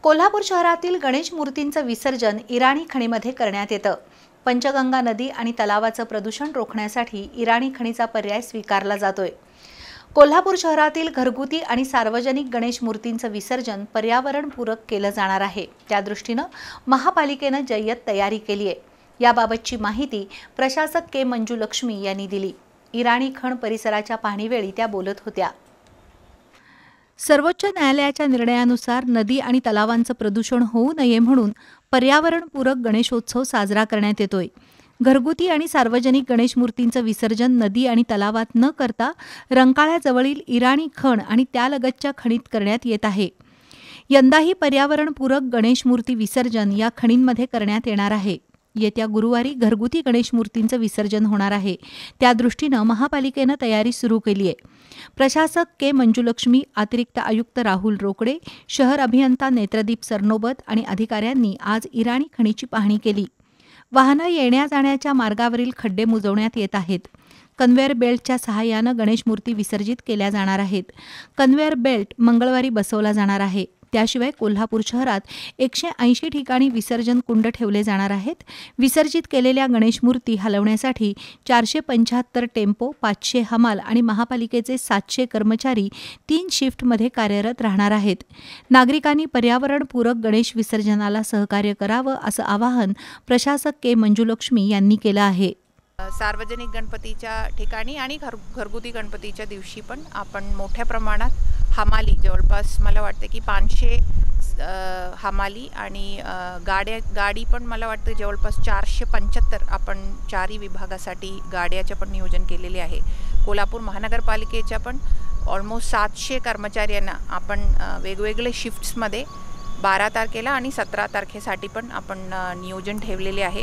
कोल्हापूर शहरातील गणेश मूर्तींचं विसर्जन इराणी खणीमध्ये करण्यात येतं। पंचगंगा नदी आणि तलावाचं प्रदूषण रोखण्यासाठी इराणी खणीचा पर्याय स्वीकारला जातोय। कोल्हापूर शहरातील घरगुती आणि सार्वजनिक गणेश मूर्तींचं विसर्जन पर्यावरणपूरक केलं जाणार आहे। त्या दृष्टीनं महापालिकेनं जय्यत तयारी केली आहे। याबाबतची माहिती प्रशासक के मंजुलक्ष्मी यांनी दिली। इराणी खण परिसराच्या पाहणीवेळी त्या बोलत होत्या। सर्वोच्च न्यायालयाच्या निर्णयानुसार नदी आणि तलावांचं प्रदूषण होऊ नये म्हणून पर्यावरणपूरक गणेशोत्सव साजरा करण्यात येतोय। घरगुती आणि सार्वजनिक गणेश मूर्तींचं विसर्जन नदी आणि तलावात न करता रंकाळ्याजवळील इराणी खण आणि त्यालगतच्या खणीत करण्यात येत आहे। यंदाही पर्यावरणपूरक गणेश मूर्ती विसर्जन या खणींमध्ये करण्यात येणार आहे। येत्या गुरुवारी घरगुती गणेश मूर्तींचं विसर्जन होणार आहे। त्या दृष्टीनं महापालिकेनं तयारी सुरू केली आहे। प्रशासक के मंजुलक्ष्मी, अतिरिक्त आयुक्त राहुल रोकडे, शहर अभियंता नेत्रदीप सरनोबत आणि अधिकाऱ्यांनी आज इराणी खणीची पाहणी केली। वाहनं येण्या जाण्याच्या मार्गावरील खड्डे बुजवण्यात येत आहेत। कन्व्हेअर बेल्टच्या सहाय्यानं गणेश मूर्ती विसर्जित केल्या जाणार आहेत। कन्व्हेअर बेल्ट मंगळवारी बसवला जाणार आहे। त्याशिवाय कोल्हापूर शहरात 180 ठिकाणी विसर्जन कुंड ठेवले जाणार आहेत। विसर्जित केलेल्या गणेश मूर्ती हलवण्यासाठी 475 टेम्पो, 500 हमाल आणि महापालिकेचे 700 कर्मचारी 3 शिफ्टमध्ये कार्यरत राहणार आहेत। नागरिकांनी पर्यावरणपूरक गणेश विसर्जनाला सहकार्य करावं असं आवाहन प्रशासक के मंजुलक्ष्मी यांनी केलं आहे। सार्वजनिक गणपतीच्या ठिकाणी आणि घरगुती गणपतीच्या दिवशी पण आपण मोठ्या प्रमाणात हमाली, जवळपास मला वाटते की 500 हमाली आणि गाडी पण मला वाटतं जवळपास 475 आपण चारही विभागासाठी गाड्याचं पण नियोजन केलेले आहे। कोल्हापूर महानगरपालिकेच्या पण ऑलमोस्ट 700 कर्मचाऱ्यांना आपण वेगवेगळे शिफ्ट्समध्ये 12 तारखेला आणि 17 तारखेसाठी पण आपण नियोजन ठेवलेले आहे।